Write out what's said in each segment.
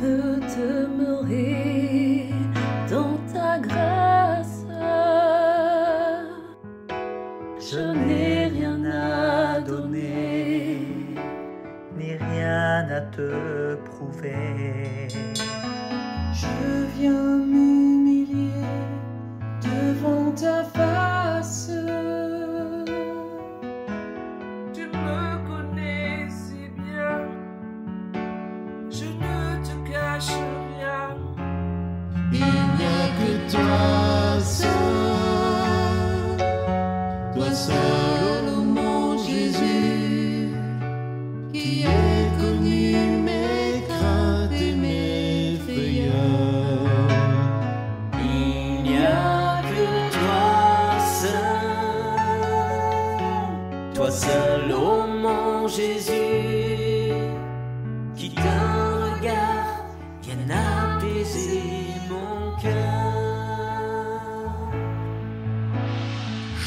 veux demeurer dans ta grâce. Je n'ai rien à donner, ni rien à te prouver. Je viens m'humilier devant ta face. Tu me connais si bien, je ne te cache rien. Il n'y a que toi seul, oh mon Jésus, qui ait connu mes craintes et mes frayeurs. Il n'y a que toi seul, oh mon Jésus, qui d'un regard vienne apaiser mon cœur.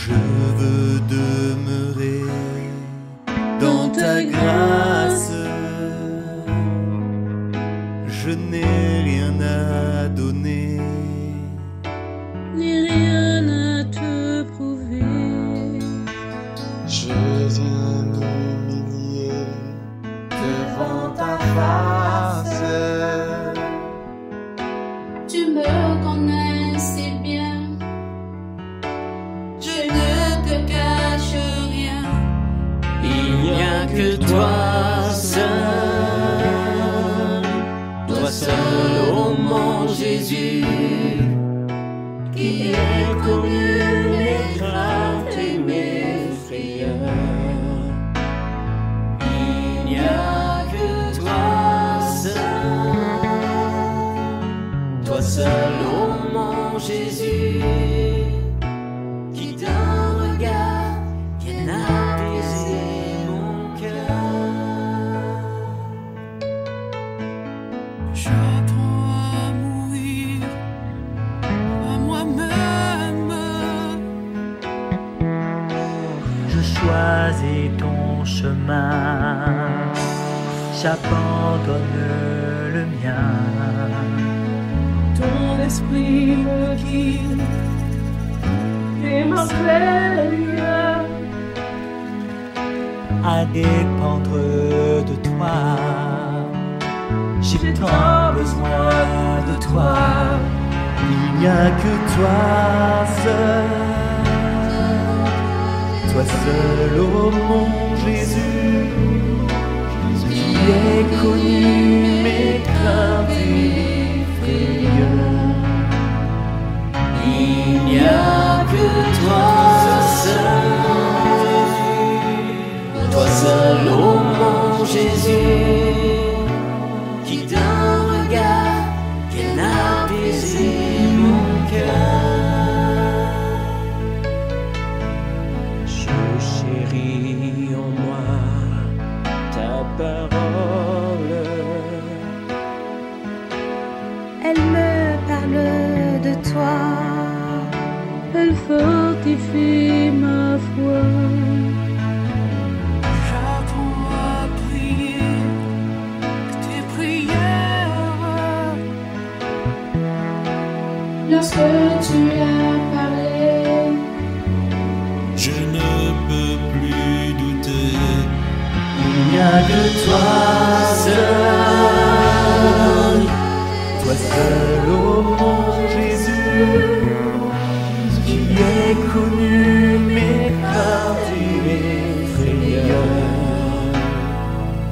Je veux demeurer dans ta grâce. Je n'ai rien à donner, ni rien à te prouver. Je viens m'humilier devant ta face. Tu me connais si bien, je ne te cache rien. il n'y a que toi seul, oh mon Jésus, qui ait connu mes craintes et mes frayeurs. Il n'y a que toi seul, oh mon Jésus, qui d'un regard vienne apaiser mon cœur. J'apprends à mourir à moi-même. Je choisis ton chemin, j'abandonne le mien. Ton esprit me guide et m'enveille À dépendre de toi, j'ai tant besoin de toi. Il n'y a que toi seul, oh mon Jésus, qui ait connu mes craintes et mes frayeurs. Il n'y a que toi seul, oh mon Jésus, qui d'un regard vienne apaiser mon cœur. Je chéris en moi ta parole. Elle me parle de toi, elle fortifie ma foi. J'apprends à prier tes prières. Lorsque tu as parlé, Je ne peux plus douter. Il n'y a que toi seul, oh mon Jésus, qui ait connu mes craintes et mes frayeurs.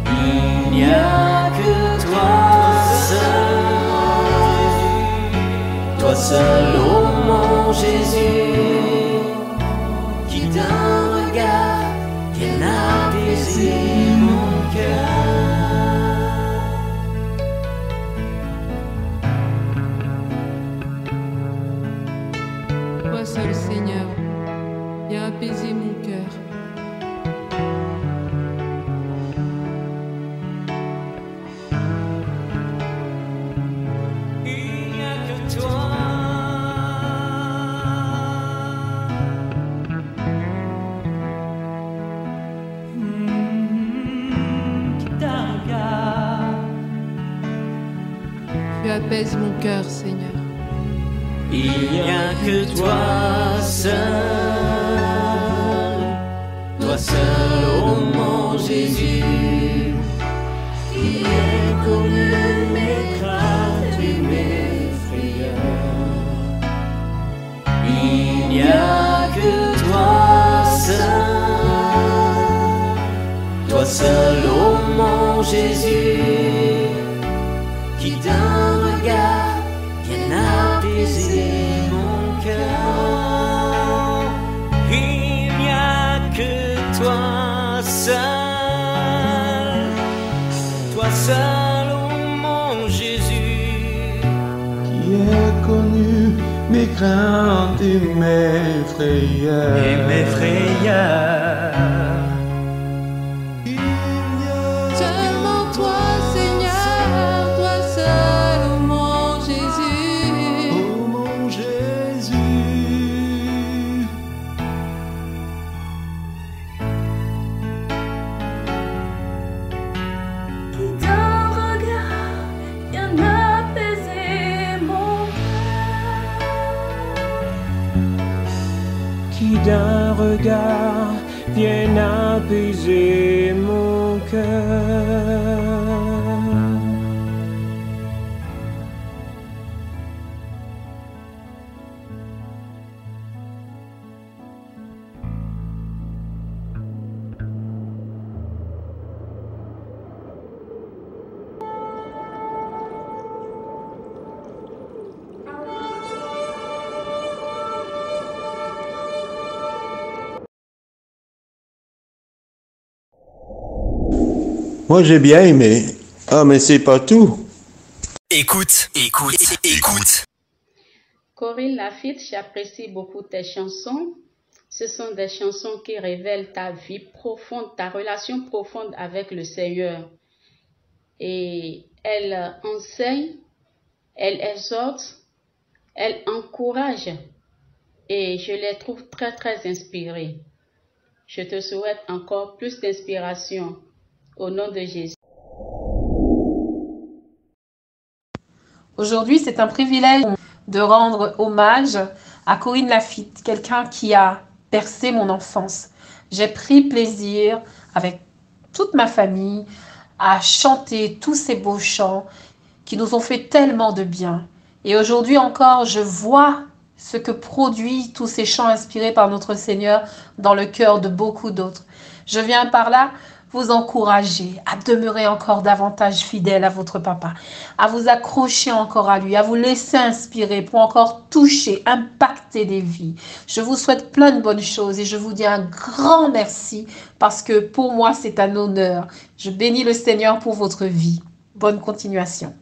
Il n'y a que toi seul, oh mon Jésus, qui d'un regard vienne apaiser mon cœur. Toi seul, Seigneur, viens apaiser mon cœur. Il n'y a que toi. apaises mon cœur, Seigneur. Il n'y a que toi seul, ô mon Jésus, qui est connu mes craintes et mes frayeurs. Il n'y a que toi seul, ô mon Jésus, qui d'un regard vient apaiser mon cœur. Il n'y a que toi seul, ô mon Jésus, qui est connu mes craintes et mes frayeurs. Seulement toi, Seigneur, toi seul, ô mon Jésus. Ô mon Jésus, Qui d'un regard vient apaiser mon cœur. Qui d'un regard vienne apaiser mon cœur. moi j'ai bien aimé. Ah, mais c'est pas tout. écoute. Corinne Lafitte, j'apprécie beaucoup tes chansons. Ce sont des chansons qui révèlent ta vie profonde, ta relation profonde avec le Seigneur. Et elle enseigne, elle exhorte, elle encourage. Et je les trouve très, très inspirées. Je te souhaite encore plus d'inspiration au nom de Jésus. Aujourd'hui, c'est un privilège de rendre hommage à Corinne Lafitte, quelqu'un qui a bercé mon enfance. J'ai pris plaisir avec toute ma famille à chanter tous ces beaux chants qui nous ont fait tellement de bien. Et aujourd'hui encore, je vois ce que produit tous ces chants inspirés par notre Seigneur dans le cœur de beaucoup d'autres. Je viens par là vous encourager à demeurer encore davantage fidèle à votre papa, à vous accrocher encore à lui, à vous laisser inspirer pour encore toucher, impacter des vies. Je vous souhaite plein de bonnes choses et je vous dis un grand merci parce que pour moi, c'est un honneur. Je bénis le Seigneur pour votre vie. Bonne continuation.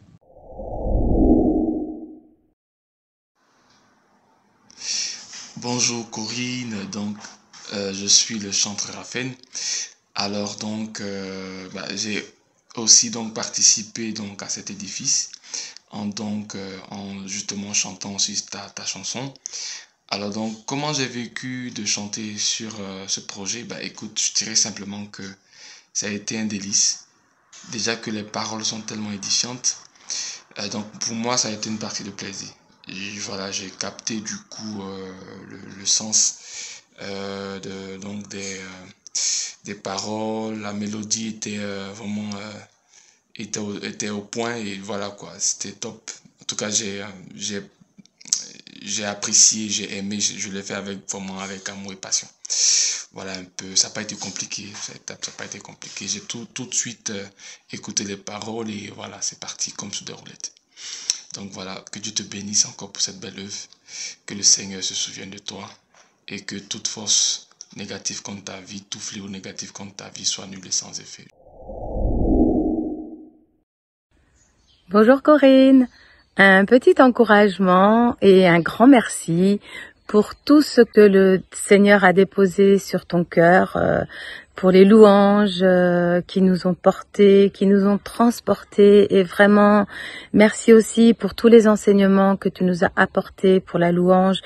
Bonjour Corinne, donc je suis le chanteur Raphaël. Alors donc j'ai aussi donc participé donc à cet édifice en justement chantant aussi ta chanson. Alors donc comment j'ai vécu de chanter sur ce projet? Écoute, je dirais simplement que ça a été un délice. Déjà que les paroles sont tellement édifiantes. Donc pour moi ça a été une partie de plaisir. Et voilà, j'ai capté du coup le sens des paroles, la mélodie était vraiment était au point et voilà quoi, c'était top. En tout cas, j'ai apprécié, j'ai aimé, je l'ai fait vraiment avec amour et passion. Voilà un peu, ça n'a pas été compliqué, ça n'a pas été compliqué. J'ai tout de suite écouté les paroles et voilà, c'est parti comme sous des roulettes. Donc voilà, que Dieu te bénisse encore pour cette belle œuvre, que le Seigneur se souvienne de toi et que toute force négative contre ta vie, tout fléau négatif contre ta vie soit nul et sans effet. Bonjour Corinne, un petit encouragement et un grand merci pour tout ce que le Seigneur a déposé sur ton cœur, pour les louanges qui nous ont portés, qui nous ont transportés, et vraiment merci aussi pour tous les enseignements que tu nous as apportés pour la louange,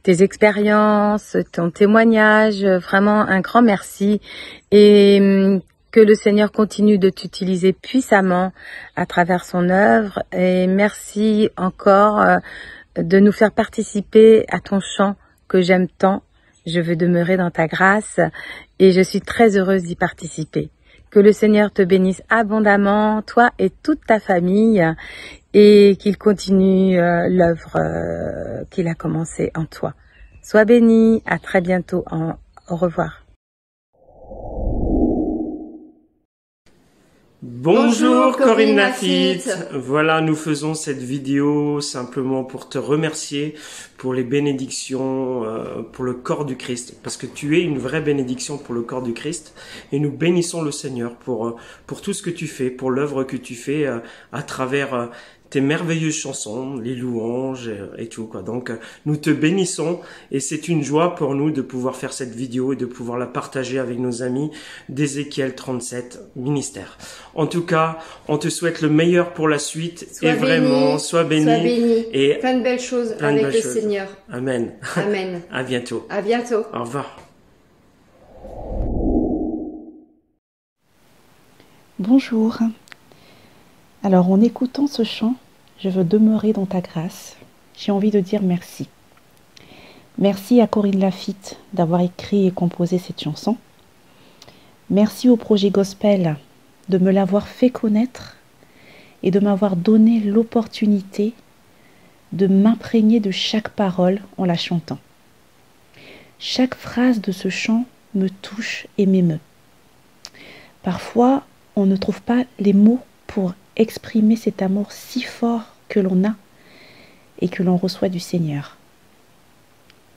tes expériences, ton témoignage, vraiment un grand merci. Et Que le Seigneur continue de t'utiliser puissamment à travers son œuvre. Et merci encore de nous faire participer à ton chant que j'aime tant. Je veux demeurer dans ta grâce et je suis très heureuse d'y participer. Que le Seigneur te bénisse abondamment, toi et toute ta famille, et qu'il continue l'œuvre qu'il a commencée en toi. Sois béni, à très bientôt, au revoir. Bonjour Corinne Lafitte. Voilà, nous faisons cette vidéo simplement pour te remercier pour les bénédictions pour le corps du Christ, parce que tu es une vraie bénédiction pour le corps du Christ, et nous bénissons le Seigneur pour tout ce que tu fais, pour l'œuvre que tu fais à travers tes merveilleuses chansons, les louanges et tout quoi. Donc nous te bénissons et c'est une joie pour nous de pouvoir faire cette vidéo et de pouvoir la partager avec nos amis d'Ézéchiel 37 ministère. En tout cas, on te souhaite le meilleur pour la suite et vraiment sois béni et plein de belles choses avec le Seigneur. Amen. Amen. À bientôt. À bientôt. Au revoir. Bonjour. Alors, en écoutant ce chant, je veux demeurer dans ta grâce. J'ai envie de dire merci. Merci à Corinne Lafitte d'avoir écrit et composé cette chanson. Merci au projet Gospel de me l'avoir fait connaître et de m'avoir donné l'opportunité de m'imprégner de chaque parole en la chantant. Chaque phrase de ce chant me touche et m'émeut. Parfois, on ne trouve pas les mots pour exprimer cet amour si fort que l'on a et que l'on reçoit du Seigneur.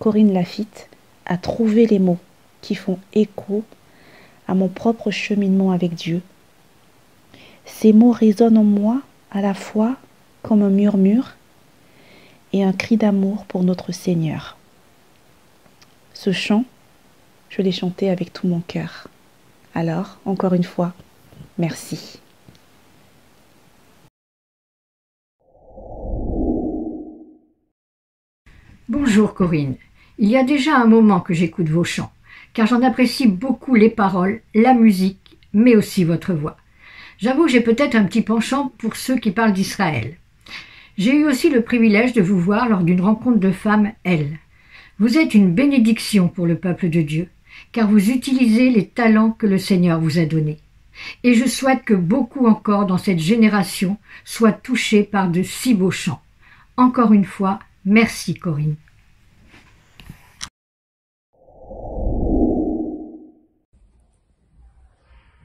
Corinne Lafitte a trouvé les mots qui font écho à mon propre cheminement avec Dieu. Ces mots résonnent en moi à la fois comme un murmure et un cri d'amour pour notre Seigneur. Ce chant, je l'ai chanté avec tout mon cœur. Alors, encore une fois, merci. Bonjour Corinne, il y a déjà un moment que j'écoute vos chants, car j'en apprécie beaucoup les paroles, la musique, mais aussi votre voix. J'avoue que j'ai peut-être un petit penchant pour ceux qui parlent d'Israël. J'ai eu aussi le privilège de vous voir lors d'une rencontre de femmes, elles. Vous êtes une bénédiction pour le peuple de Dieu, car vous utilisez les talents que le Seigneur vous a donnés. Et je souhaite que beaucoup encore dans cette génération soient touchés par de si beaux chants. Encore une fois, merci Corinne.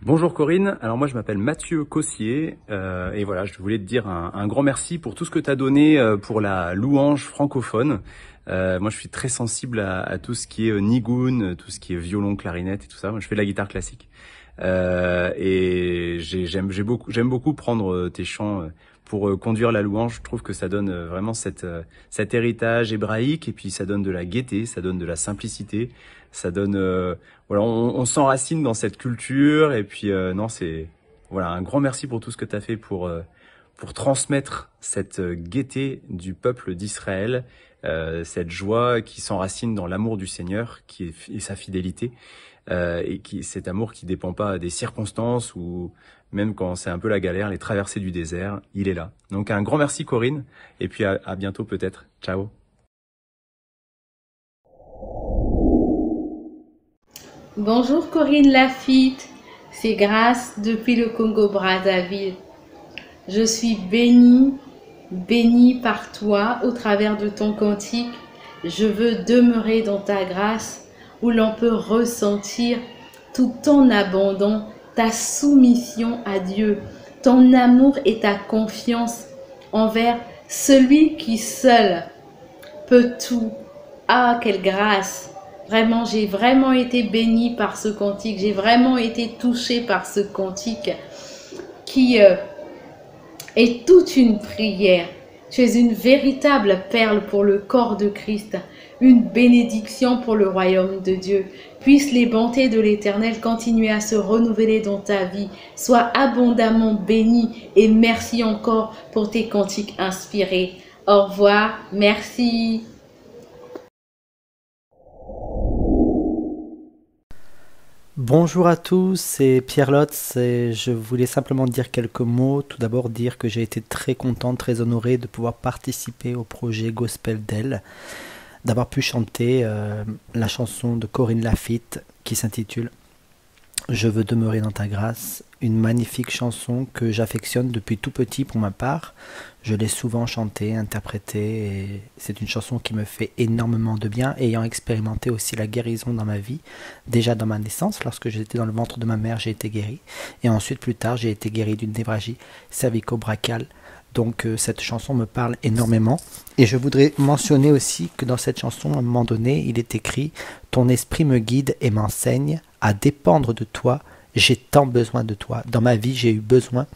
Bonjour Corinne, alors moi je m'appelle Mathieu Cossier et voilà, je voulais te dire un grand merci pour tout ce que tu as donné pour la louange francophone. Moi je suis très sensible à tout ce qui est nigoun, tout ce qui est violon, clarinette et tout ça. Moi je fais de la guitare classique et j'aime beaucoup prendre tes chants pour conduire la louange. Je trouve que ça donne vraiment cet héritage hébraïque et puis ça donne de la gaieté, ça donne de la simplicité, ça donne voilà, on s'enracine dans cette culture et puis non, c'est voilà, un grand merci pour tout ce que tu as fait pour transmettre cette gaieté du peuple d'Israël, cette joie qui s'enracine dans l'amour du Seigneur et sa fidélité, et cet amour qui dépend pas des circonstances ou même quand c'est un peu la galère, les traversées du désert, il est là. Donc un grand merci Corinne et puis à bientôt peut-être. Ciao. Bonjour Corinne Lafitte, c'est Grâce depuis le Congo-Brazzaville. Je suis bénie par toi au travers de ton cantique. Je veux demeurer dans ta grâce où l'on peut ressentir tout ton abandon, ta soumission à Dieu, ton amour et ta confiance envers celui qui seul peut tout. Ah, quelle grâce! Vraiment, j'ai vraiment été bénie par ce cantique, j'ai vraiment été touchée par ce cantique qui est toute une prière. Tu es une véritable perle pour le corps de Christ, une bénédiction pour le royaume de Dieu. Puisse les bontés de l'Éternel continuer à se renouveler dans ta vie. Sois abondamment béni et merci encore pour tes cantiques inspirés. Au revoir, merci. Bonjour à tous, c'est Pierre Lotz et je voulais simplement dire quelques mots. Tout d'abord dire que j'ai été très content, très honoré de pouvoir participer au projet Gospel d'elle, d'avoir pu chanter la chanson de Corinne Lafitte qui s'intitule « Je veux demeurer dans ta grâce », une magnifique chanson que j'affectionne depuis tout petit pour ma part. Je l'ai souvent chantée, interprétée, et c'est une chanson qui me fait énormément de bien, ayant expérimenté aussi la guérison dans ma vie. Déjà dans ma naissance, lorsque j'étais dans le ventre de ma mère, j'ai été guéri, et ensuite plus tard, j'ai été guéri d'une névragie cervico-brachiale. Donc cette chanson me parle énormément, et je voudrais mentionner aussi que dans cette chanson, à un moment donné, il est écrit « Ton esprit me guide et m'enseigne à dépendre de toi, j'ai tant besoin de toi ». Dans ma vie, j'ai eu besoin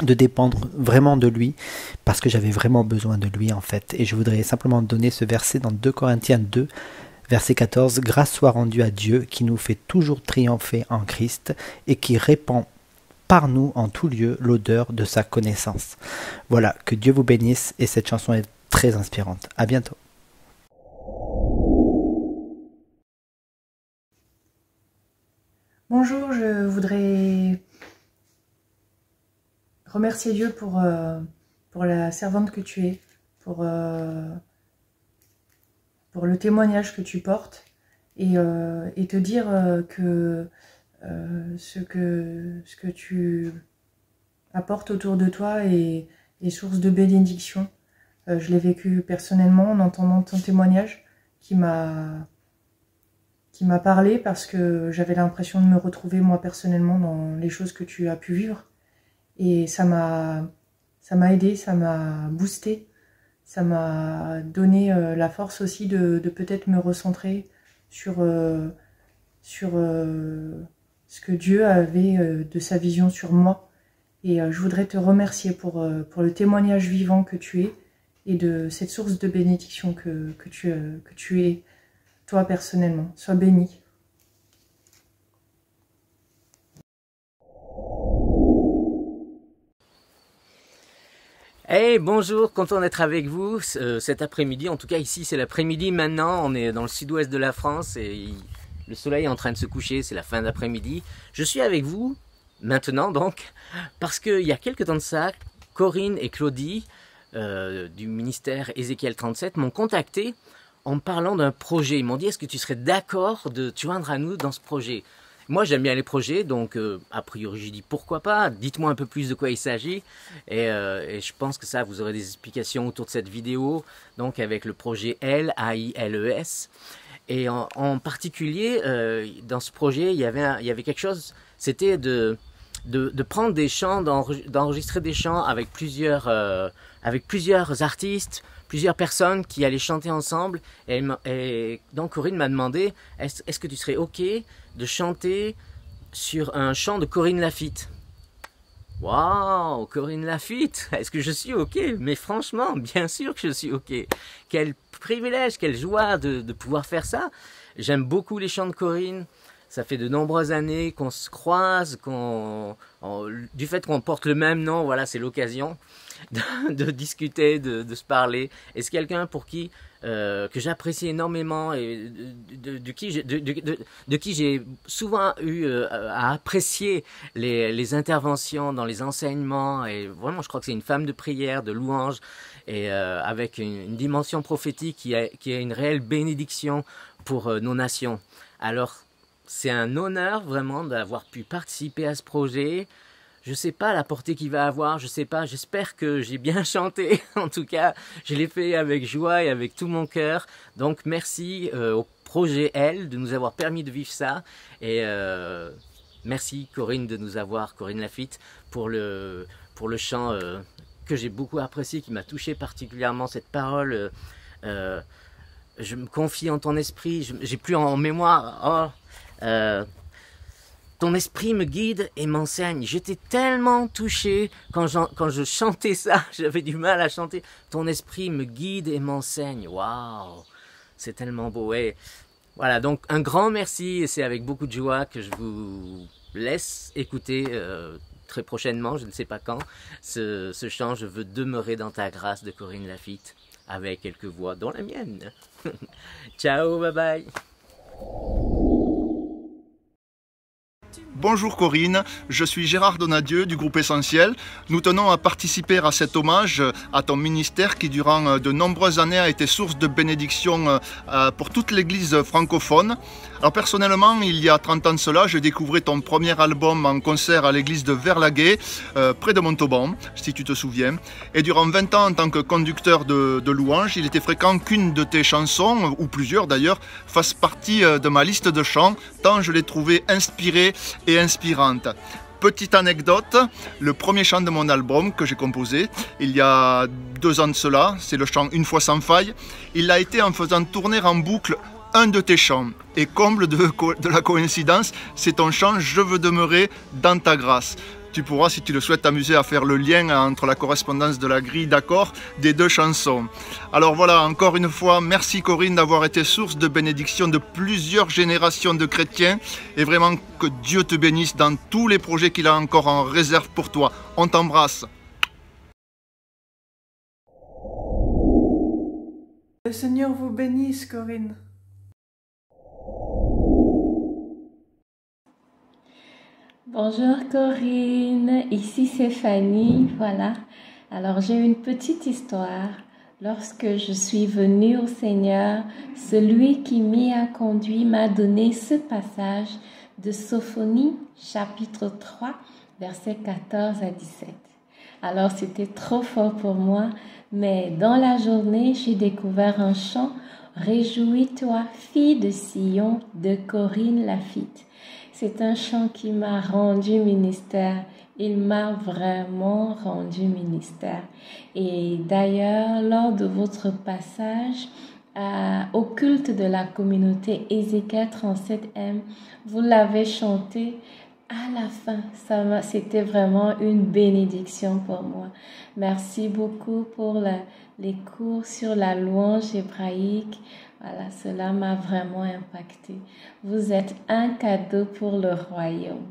de dépendre vraiment de lui, parce que j'avais vraiment besoin de lui en fait. Et je voudrais simplement donner ce verset dans 2 Corinthiens 2, verset 14, « Grâce soit rendue à Dieu qui nous fait toujours triompher en Christ et qui répand par nous en tout lieu l'odeur de sa connaissance. » Voilà, que Dieu vous bénisse, et cette chanson est très inspirante. À bientôt. Bonjour, je voudrais remercier Dieu pour la servante que tu es, pour le témoignage que tu portes, et te dire que ce que tu apportes autour de toi est source de bénédiction. Je l'ai vécu personnellement en entendant ton témoignage qui m'a parlé, parce que j'avais l'impression de me retrouver moi personnellement dans les choses que tu as pu vivre. Et ça m'a aidé, ça m'a boosté, ça m'a donné la force aussi de peut-être me recentrer sur ce que Dieu avait de sa vision sur moi. Et je voudrais te remercier pour le témoignage vivant que tu es, et de cette source de bénédiction que tu es, toi personnellement. Sois béni. Hey, bonjour, content d'être avec vous cet après-midi. En tout cas, ici, c'est l'après-midi maintenant. On est dans le sud-ouest de la France et le soleil est en train de se coucher. C'est la fin d'après-midi. Je suis avec vous maintenant, donc, parce qu'il y a quelques temps de ça, Corinne et Claudie du ministère Ézéchiel 37 m'ont contacté en me parlant d'un projet. Ils m'ont dit, est-ce que tu serais d'accord de te joindre à nous dans ce projet? Moi, j'aime bien les projets, donc a priori, j'ai dit pourquoi pas. Dites-moi un peu plus de quoi il s'agit. Et je pense que ça, vous aurez des explications autour de cette vidéo, donc avec le projet AILES. Et en particulier, dans ce projet, il y avait quelque chose, c'était de prendre des chants, d'enregistrer des chants avec plusieurs artistes, plusieurs personnes qui allaient chanter ensemble. Et donc Corinne m'a demandé, est-ce que tu serais OK de chanter sur un chant de Corinne Lafitte? Waouh, Corinne Lafitte, est-ce que je suis OK? Mais franchement, bien sûr que je suis OK. Quel privilège, quelle joie de pouvoir faire ça. J'aime beaucoup les chants de Corinne. Ça fait de nombreuses années qu'on se croise, du fait qu'on porte le même nom, voilà, c'est l'occasion de discuter, de se parler. Et c'est quelqu'un pour qui que j'apprécie énormément et de qui j'ai souvent eu à apprécier les interventions dans les enseignements. Et vraiment, je crois que c'est une femme de prière, de louange, et avec une dimension prophétique qui est une réelle bénédiction pour nos nations. Alors, c'est un honneur vraiment d'avoir pu participer à ce projet. Je ne sais pas la portée qu'il va avoir, je sais pas, j'espère que j'ai bien chanté. En tout cas, je l'ai fait avec joie et avec tout mon cœur. Donc merci au projet L de nous avoir permis de vivre ça. Et merci Corinne de nous avoir, Corinne Lafitte, pour le chant que j'ai beaucoup apprécié, qui m'a touché particulièrement, cette parole. Je me confie en ton esprit, j'ai plus en mémoire. Ton esprit me guide et m'enseigne. J'étais tellement touché quand je chantais ça, j'avais du mal à chanter. Ton esprit me guide et m'enseigne. Waouh, c'est tellement beau. Et voilà, donc un grand merci, et c'est avec beaucoup de joie que je vous laisse écouter très prochainement, je ne sais pas quand, ce chant « Je veux demeurer dans ta grâce » de Corinne Lafitte, avec quelques voix, dont la mienne. Ciao, bye bye. Bonjour Corinne, je suis Gérard Donadieu du groupe Essentiel. Nous tenons à participer à cet hommage à ton ministère qui durant de nombreuses années a été source de bénédiction pour toute l'église francophone. Alors personnellement, il y a 30 ans de cela, je découvrais ton premier album en concert à l'église de Verlaguet, près de Montauban, si tu te souviens. Et durant 20 ans en tant que conducteur de louanges, il était fréquent qu'une de tes chansons, ou plusieurs d'ailleurs, fasse partie de ma liste de chants, tant je l'ai trouvée inspirée et inspirante. Petite anecdote, le premier chant de mon album que j'ai composé, il y a 2 ans de cela, c'est le chant Une fois sans faille, il l'a été en faisant tourner en boucle un de tes chants. Et comble de la coïncidence, c'est ton chant Je veux demeurer dans ta grâce. Tu pourras, si tu le souhaites, t'amuser à faire le lien entre la correspondance de la grille d'accords des 2 chansons. Alors voilà, encore une fois, merci Corinne d'avoir été source de bénédiction de plusieurs générations de chrétiens et vraiment que Dieu te bénisse dans tous les projets qu'il a encore en réserve pour toi. On t'embrasse. Le Seigneur vous bénisse, Corinne. Bonjour Corinne, ici c'est Fanny, voilà. Alors j'ai une petite histoire. Lorsque je suis venue au Seigneur, celui qui m'y a conduit m'a donné ce passage de Sophonie, chapitre 3, versets 14 à 17. Alors c'était trop fort pour moi, mais dans la journée, j'ai découvert un chant « Réjouis-toi, fille de Sion » de Corinne Laffitte. C'est un chant qui m'a rendu ministère. Il m'a vraiment rendu ministère. Et d'ailleurs, lors de votre passage au culte de la communauté Ézéchiel 37M, vous l'avez chanté à la fin. C'était vraiment une bénédiction pour moi. Merci beaucoup pour les cours sur la louange hébraïque. Voilà, cela m'a vraiment impacté. Vous êtes un cadeau pour le royaume.